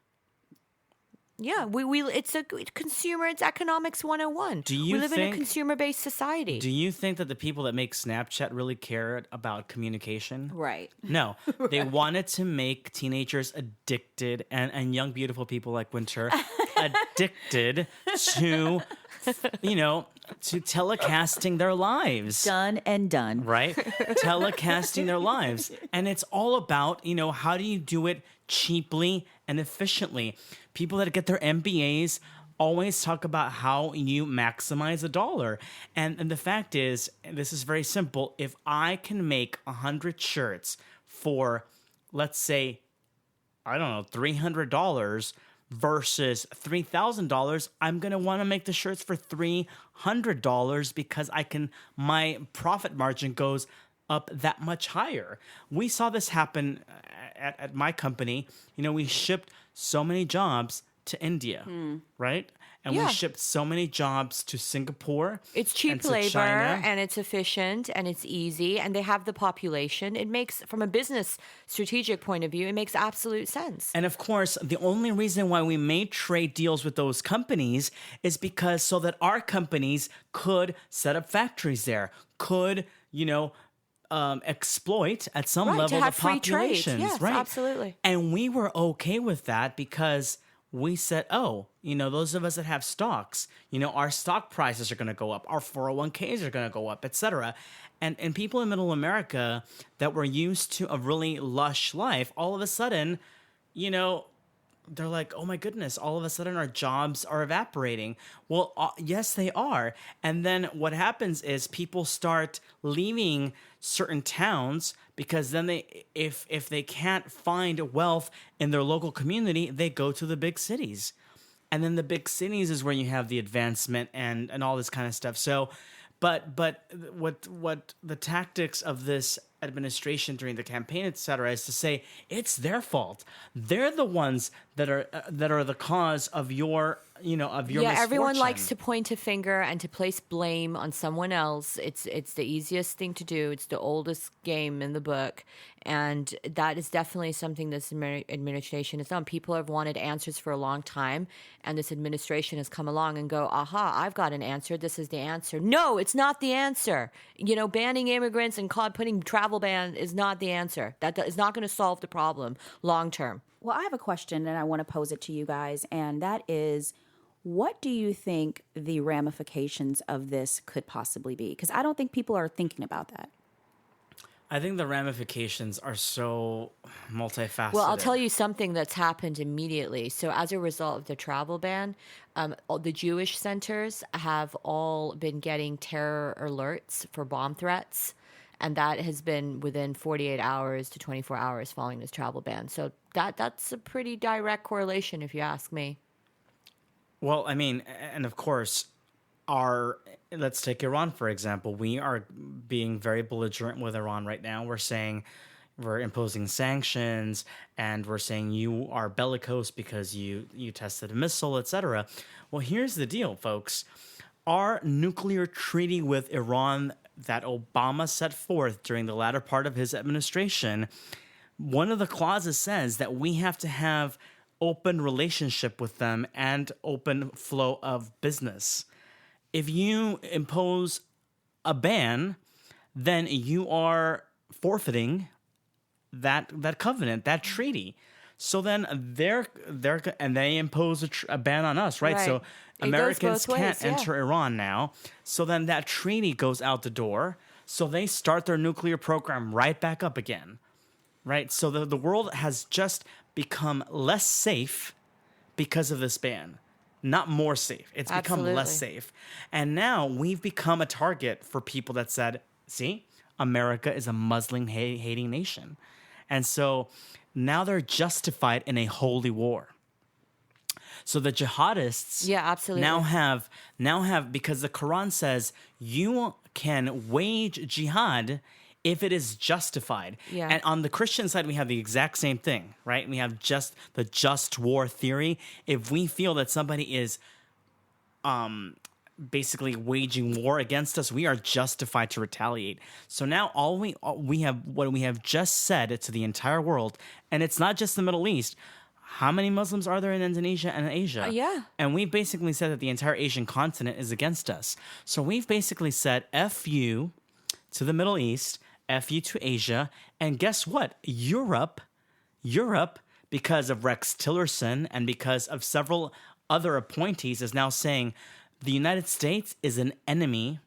Speaker 3: Yeah, it's it's economics 101.
Speaker 1: Do you
Speaker 3: we live in
Speaker 1: think-
Speaker 3: a consumer-based society.
Speaker 1: Do you think that the people that make Snapchat really cared about communication?
Speaker 2: Right.
Speaker 1: No, they wanted to make teenagers addicted and young, beautiful people like Winter addicted to, to telecasting their lives.
Speaker 2: Done and done.
Speaker 1: Right? Telecasting their lives. And it's all about, how do you do it cheaply and efficiently? People that get their MBAs always talk about how you maximize a dollar. And the fact is, and this is very simple, if I can make 100 shirts for, let's say, I don't know, $300 versus $3,000, I'm going to want to make the shirts for $300 because my profit margin goes up that much higher. We saw this happen at my company. We shipped so many jobs to India, right? And
Speaker 3: Yeah.
Speaker 1: we shipped so many jobs to Singapore.
Speaker 3: It's cheap
Speaker 1: and to
Speaker 3: labor
Speaker 1: China.
Speaker 3: and it's efficient and it's easy and they have the population. It makes, from a business strategic point of view, it makes absolute sense.
Speaker 1: And of course, the only reason why we made trade deals with those companies is because so that our companies could set up factories there, could, exploit at some
Speaker 3: Right, to
Speaker 1: level
Speaker 3: have
Speaker 1: the
Speaker 3: free trade.
Speaker 1: populations,
Speaker 3: Yes,
Speaker 1: right?
Speaker 3: absolutely.
Speaker 1: And we were okay with that because we said, those of us that have stocks, our stock prices are going to go up, our 401ks are going to go up, etc. And people in middle America that were used to a really lush life, all of a sudden, they're like, oh my goodness, all of a sudden our jobs are evaporating. Well, yes, they are. And then what happens is people start leaving certain towns because then if they can't find wealth in their local community, they go to the big cities. And then the big cities is where you have the advancement and all this kind of stuff. So, but what the tactics of this administration during the campaign, etc., is to say it's their fault. They're the ones that are the cause of your misfortune.
Speaker 3: Everyone likes to point a finger and to place blame on someone else. It's the easiest thing to do. It's the oldest game in the book, and that is definitely something this administration has done. People have wanted answers for a long time, and this administration has come along and go, aha, I've got an answer. This is the answer. No, it's not the answer. Banning immigrants and putting travel ban is not the answer. That is not going to solve the problem long term.
Speaker 2: Well, I have a question and I want to pose it to you guys, and that is, what do you think the ramifications of this could possibly be? Because I don't think people are thinking about that.
Speaker 1: I think the ramifications are so multifaceted.
Speaker 3: Well, I'll tell you something that's happened immediately. So, as a result of the travel ban, all the Jewish centers have all been getting terror alerts for bomb threats. And that has been within 48 hours to 24 hours following this travel ban. So, that's a pretty direct correlation, if you ask me.
Speaker 1: Well, I mean, and of course, let's take Iran, for example. We are being very belligerent with Iran right now. We're saying we're imposing sanctions, and we're saying you are bellicose because you tested a missile, etc. Well, here's the deal, folks. Our nuclear treaty with Iran that Obama set forth during the latter part of his administration, one of the clauses says that we have to have open relationship with them and open flow of business. If you impose a ban, then you are forfeiting that covenant, that treaty. So then they impose a ban on us, right? So Americans can't enter Iran now. So then that treaty goes out the door. So they start their nuclear program right back up again, right? So the world has just become less safe because of this ban. Not more safe. It's become less safe. And now we've become a target for people that said, see, America is a Muslim hating nation. And so now they're justified in a holy war. So the jihadists now have, because the Quran says you can wage jihad if it is justified.
Speaker 3: Yeah.
Speaker 1: And on the Christian side, we have the exact same thing, right? We have the just war theory. If we feel that somebody is basically waging war against us, we are justified to retaliate. So now all we have just said to the entire world, and it's not just the Middle East. How many Muslims are there in Indonesia and Asia?
Speaker 3: Yeah.
Speaker 1: And we basically said that the entire Asian continent is against us. So we've basically said F you to the Middle East, F you to Asia, and guess what? Europe, because of Rex Tillerson and because of several other appointees, is now saying the United States is an enemy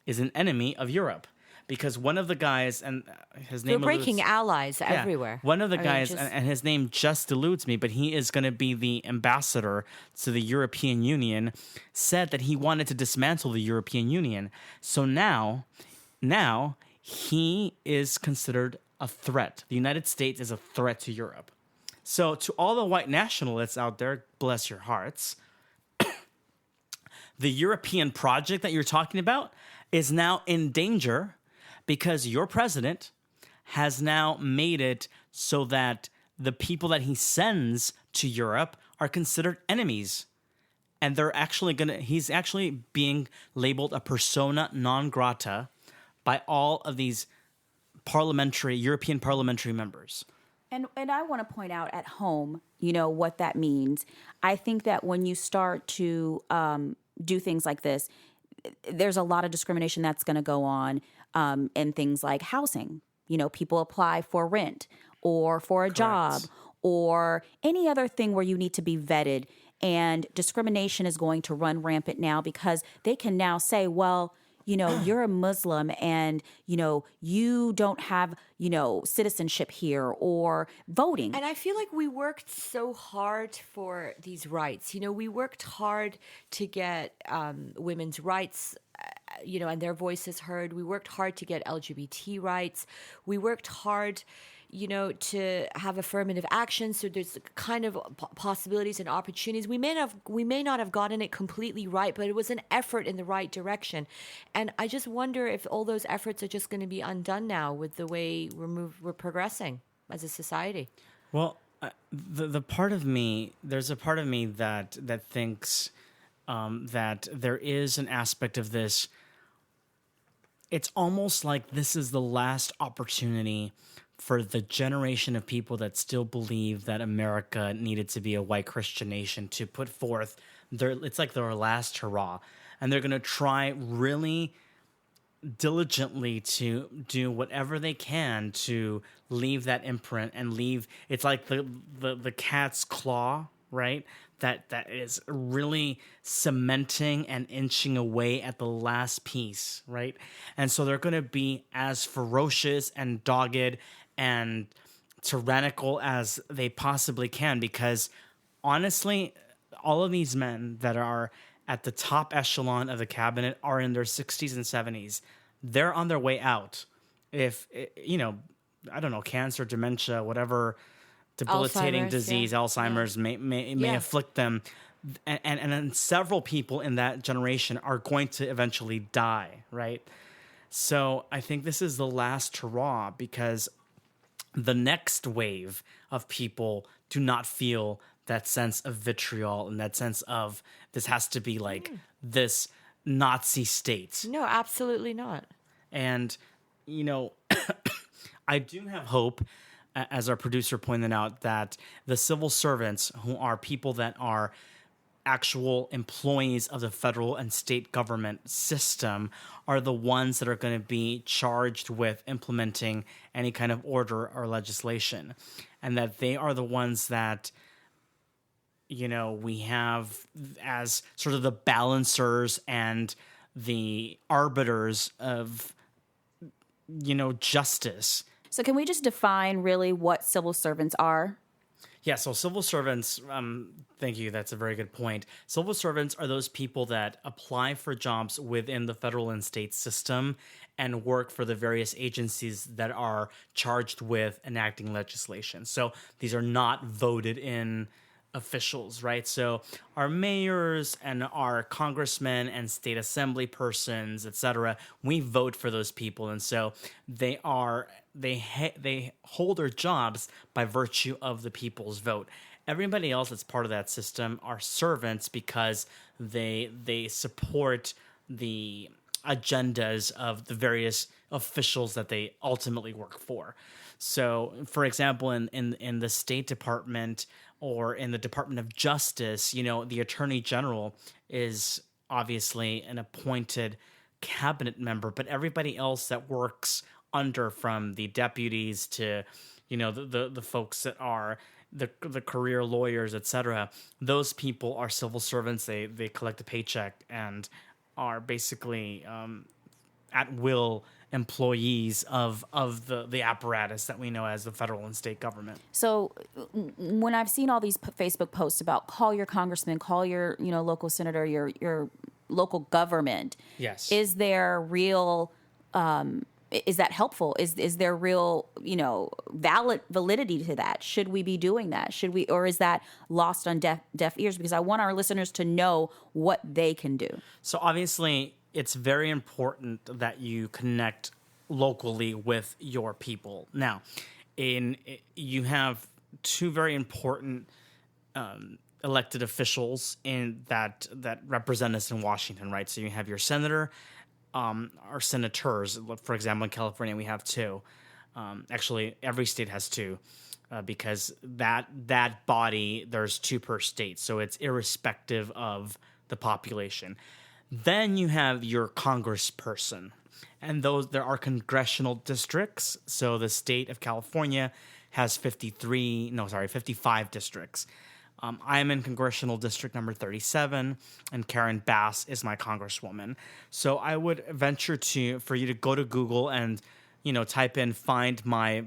Speaker 1: of Europe. Because one of the guys, and his name...
Speaker 3: They're breaking allies everywhere.
Speaker 1: One of the guys, and his name just eludes me, but he is going to be the ambassador to the European Union, said that he wanted to dismantle the European Union. So now he is considered a threat. The United States is a threat to Europe. So to all the white nationalists out there, bless your hearts, the European project that you're talking about is now in danger because your president has now made it so that the people that he sends to Europe are considered enemies. And he's actually being labeled a persona non grata by all of these European parliamentary members.
Speaker 2: And I want to point out at home, what that means. I think that when you start to do things like this, there's a lot of discrimination that's going to go on in things like housing. People apply for rent or for a job or any other thing where you need to be vetted. And discrimination is going to run rampant now because they can now say, well, you're a Muslim and, you don't have, citizenship here or voting.
Speaker 3: And I feel like we worked so hard for these rights. We worked hard to get women's rights, and their voices heard. We worked hard to get LGBT rights. We worked hard, to have affirmative action. So there's kind of possibilities and opportunities. We may not have gotten it completely right, but it was an effort in the right direction. And I just wonder if all those efforts are just going to be undone now with the way we're progressing as a society.
Speaker 1: Well, there's a part of me that thinks that there is an aspect of this. It's almost like this is the last opportunity for the generation of people that still believe that America needed to be a white Christian nation to put forth it's like their last hurrah. And they're going to try really diligently to do whatever they can to leave that imprint and leave. It's like the cat's claw, right? that is really cementing and inching away at the last piece, right? And so they're going to be as ferocious and dogged and tyrannical as they possibly can, because honestly, all of these men that are at the top echelon of the cabinet are in their 60s and 70s. They're on their way out. If, I don't know, cancer, dementia, whatever debilitating
Speaker 3: Alzheimer's,
Speaker 1: disease,
Speaker 3: yeah.
Speaker 1: Alzheimer's may
Speaker 3: Yeah.
Speaker 1: afflict them. And then several people in that generation are going to eventually die, right? So I think this is the last hurrah, because the next wave of people do not feel that sense of vitriol and that sense of this has to be like this Nazi state.
Speaker 3: No, absolutely not.
Speaker 1: And, I do have hope, as our producer pointed out, that the civil servants, who are people that are actual employees of the federal and state government system, are the ones that are going to be charged with implementing any kind of order or legislation. And that they are the ones that, we have as sort of the balancers and the arbiters of, justice.
Speaker 2: So can we just define really what civil servants are?
Speaker 1: Yeah, so civil servants, thank you, that's a very good point. Civil servants are those people that apply for jobs within the federal and state system and work for the various agencies that are charged with enacting legislation. So these are not voted in officials, right? So our mayors and our congressmen and state assembly persons, etc., we vote for those people, and so they hold their jobs by virtue of the people's vote. Everybody else that's part of that system are servants because they support the agendas of the various officials that they ultimately work for. So, for example, in the State Department or in the Department of Justice, the Attorney General is obviously an appointed cabinet member, but everybody else that works under, from the deputies to, the folks that are the career lawyers, etc., those people are civil servants. They collect a paycheck and are basically at will employees of the apparatus that we know as the federal and state government.
Speaker 2: So when I've seen all these Facebook posts about call your congressman, call your local senator, your local government,
Speaker 1: Yes.
Speaker 2: is there real is that helpful? Is there real validity to that? Should we be doing that? Should we, or is that lost on deaf ears? Because I want our listeners to know what they can do.
Speaker 1: So obviously, it's very important that you connect locally with your people. Now, you have two very important elected officials that represent us in Washington, right? So you have your senator, or senators. For example, in California, we have two. Actually, every state has two, because that body, there's two per state, so it's irrespective of the population. Then you have your congressperson, and there are congressional districts. So the state of California has 55 districts. I am in congressional district number 37, and Karen Bass is my congresswoman. So I would venture for you to go to Google and, type in "find my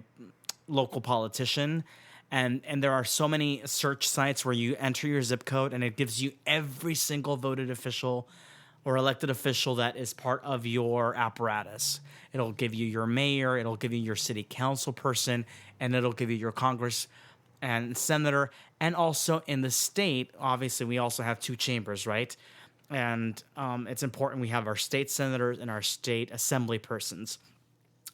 Speaker 1: local politician," and there are so many search sites where you enter your zip code and it gives you every single voted official or elected official that is part of your apparatus. It'll give you your mayor, it'll give you your city council person, and it'll give you your Congress and senator. And also in the state, obviously, we also have two chambers, right? And it's important we have our state senators and our state assembly persons.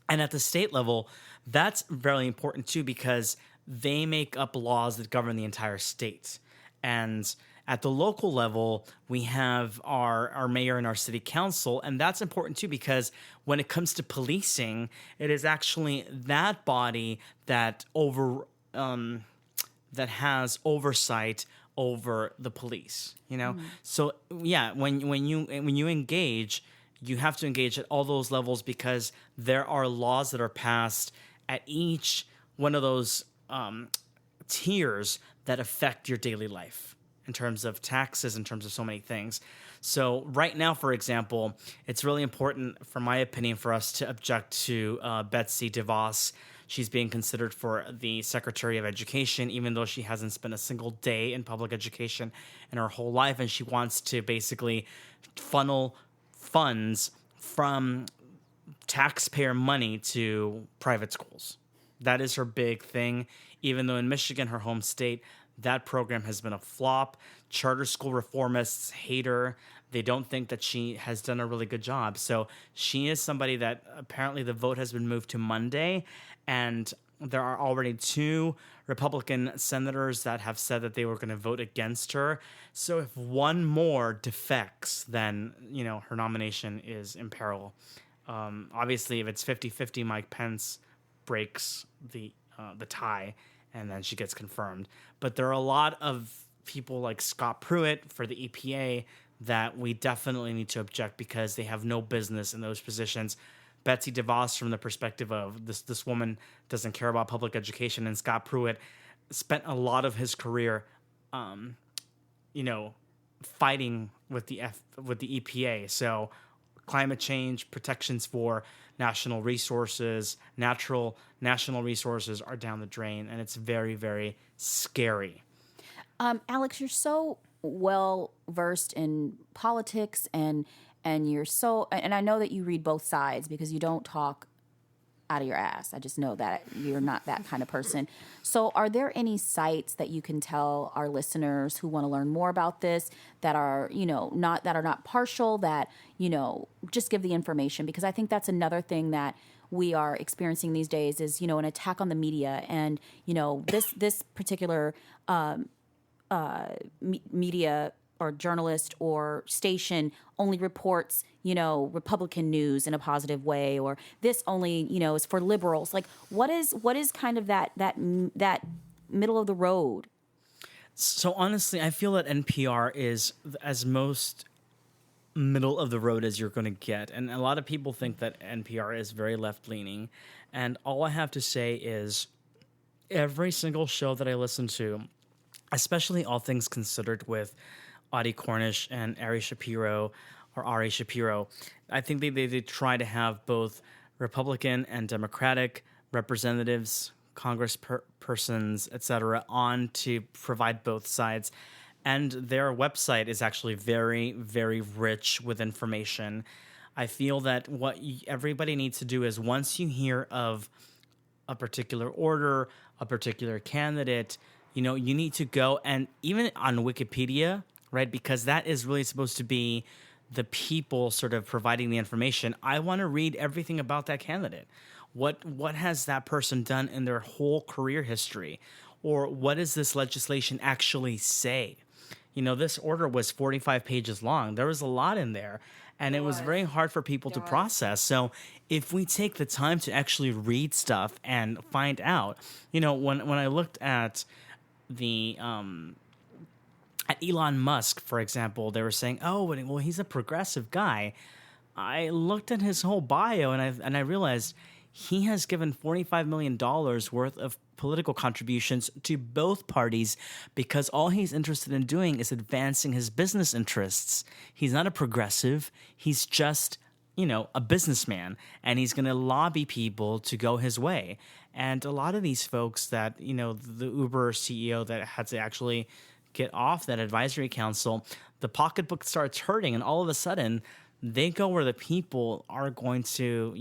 Speaker 1: And at the state level, that's very important too, because they make up laws that govern the entire state. And at the local level, we have our mayor and our city council, and that's important too, because when it comes to policing, it is actually that body that that has oversight over the police. So yeah, when you engage, you have to engage at all those levels, because there are laws that are passed at each one of those tiers that affect your daily life. in terms of taxes, in terms of so many things. So right now, for example, it's really important, for my opinion, for us to object to Betsy DeVos. She's being considered for the Secretary of Education, even though she hasn't spent a single day in public education in her whole life. And she wants to basically funnel funds from taxpayer money to private schools. That is her big thing. Even though in Michigan, her home state, that program has been a flop. Charter school reformists hate her. They don't think that she has done a really good job. So she is somebody that apparently the vote has been moved to Monday. And there are already 2 Republican senators that have said that they were going to vote against her. So if one more defects, then, her nomination is in peril. Obviously, if it's 50-50, Mike Pence breaks the tie, and then she gets confirmed. But there are a lot of people like Scott Pruitt for the EPA that we definitely need to object because they have no business in those positions. Betsy DeVos, from the perspective of this woman doesn't care about public education, and Scott Pruitt spent a lot of his career, fighting with the EPA. So climate change, protections for national resources, natural national resources are down the drain, and it's very, very scary.
Speaker 2: Alex, you're so well versed in politics, and you're so, and I know that you read both sides because you don't talk out of your ass. I just know that you're not that kind of person. So are there any sites that you can tell our listeners who want to learn more about this that are, not partial, that, just give the information? Because I think that's another thing that we are experiencing these days is, an attack on the media. And, this particular media or journalist or station only reports, Republican news in a positive way, or this only, is for liberals. Like, what is kind of that middle of the road?
Speaker 1: So honestly, I feel that NPR is as most middle of the road as you're going to get. And a lot of people think that NPR is very left-leaning. And all I have to say is every single show that I listen to, especially All Things Considered with Audie Cornish and Ari Shapiro, I think they try to have both Republican and Democratic representatives, congresspersons, etc., on to provide both sides. And their website is actually very, very rich with information. I feel that what everybody needs to do is once you hear of a particular order, a particular candidate, you need to go, and even on Wikipedia, right? Because that is really supposed to be the people sort of providing the information. I want to read everything about that candidate. What has that person done in their whole career history? Or what does this legislation actually say? This order was 45 pages long. There was a lot in there, and it was very hard for people to process. So if we take the time to actually read stuff and find out, when I looked at the at Elon Musk, for example, they were saying, oh, well, he's a progressive guy. I looked at his whole bio, and I realized he has given $45 million worth of political contributions to both parties because all he's interested in doing is advancing his business interests. He's not a progressive. He's just, a businessman, and he's going to lobby people to go his way. And a lot of these folks that, the Uber CEO that had to actually get off that advisory council, the pocketbook starts hurting, and all of a sudden they go where the people are going to,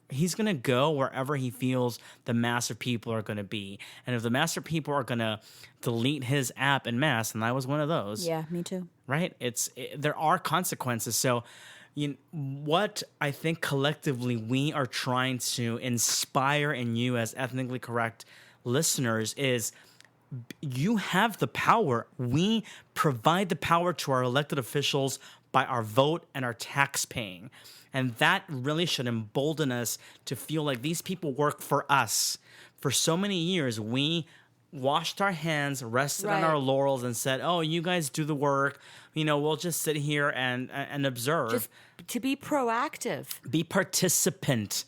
Speaker 1: he's going to go wherever he feels the mass of people are going to be. And if the mass of people are going to delete his app en masse, and I was one of those.
Speaker 2: Yeah, me too.
Speaker 1: Right? There are consequences. So what I think collectively we are trying to inspire in you as ethnically correct listeners is you have the power. We provide the power to our elected officials by our vote and our tax paying. And that really should embolden us to feel like these people work for us. For so many years, we washed our hands, rested on our laurels, and said, oh, you guys do the work. We'll just sit here and observe.
Speaker 3: Just to be proactive.
Speaker 1: Be participant.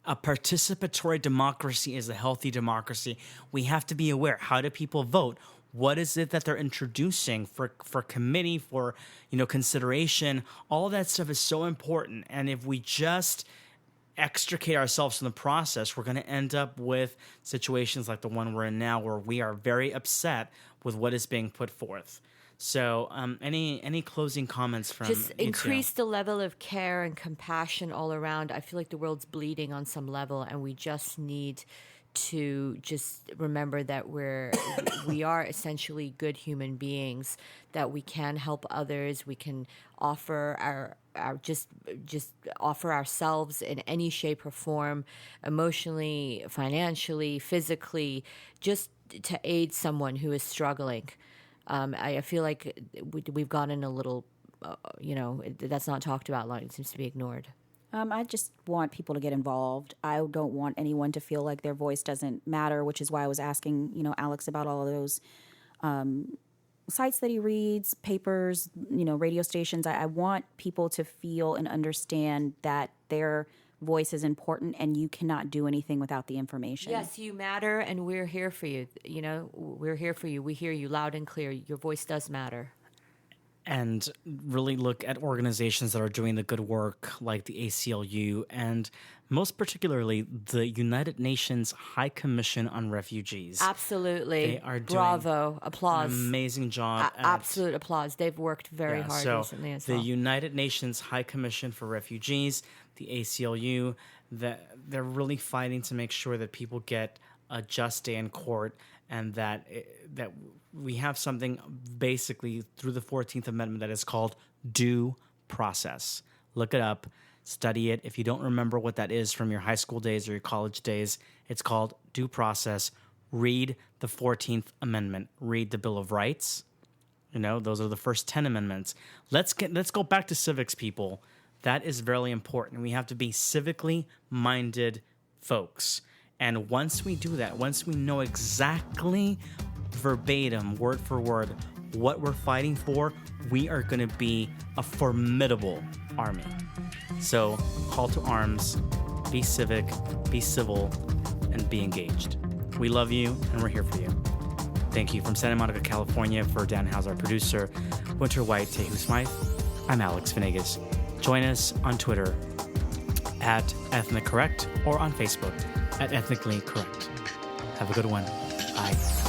Speaker 1: A participatory democracy is a healthy democracy. We have to be aware. How do people vote? What is it that they're introducing for committee, for consideration? All of that stuff is so important. And if we just extricate ourselves from the process, we're going to end up with situations like the one we're in now, where we are very upset with what is being put forth. So any closing comments from
Speaker 3: just
Speaker 1: you two?
Speaker 3: increase the level of care and compassion all around. I feel like the world's bleeding on some level, and we just need to just remember that we are essentially good human beings, that we can help others, we can offer our just offer ourselves in any shape or form, emotionally, financially, physically, just to aid someone who is struggling. I feel like we've gotten a little, that's not talked about a lot. It seems to be ignored.
Speaker 2: I just want people to get involved. I don't want anyone to feel like their voice doesn't matter, which is why I was asking, Alex about all of those sites that he reads, papers, radio stations. I want people to feel and understand that their voice is important, and you cannot do anything without the information.
Speaker 3: Yes, you matter, and we're here for you. We're here for you. We hear you loud and clear. Your voice does matter.
Speaker 1: And really look at organizations that are doing the good work, like the ACLU, and most particularly the United Nations High Commission on Refugees.
Speaker 3: Absolutely.
Speaker 1: They are doing
Speaker 3: Bravo. Applause.
Speaker 1: an amazing job.
Speaker 3: Absolute applause. They've worked very hard recently as well.
Speaker 1: The United Nations High Commission for Refugees, the ACLU, they're really fighting to make sure that people get a just day in court, and that we have something basically through the 14th Amendment that is called due process. Look it up, study it. If you don't remember what that is from your high school days or your college days, it's called due process. Read the 14th Amendment. Read the Bill of Rights. Those are the first 10 amendments. Let's go back to civics, people. That is very important. We have to be civically minded folks. And once we do that, once we know exactly verbatim, word for word, what we're fighting for, we are going to be a formidable army. So, call to arms, be civic, be civil, and be engaged. We love you, and we're here for you. Thank you from Santa Monica, California, for Dan House, our producer, Winter White, Tehu Smythe. I'm Alex Venegas. Join us on Twitter at Ethnic Correct or on Facebook at Ethnically Correct. Have a good one. Bye.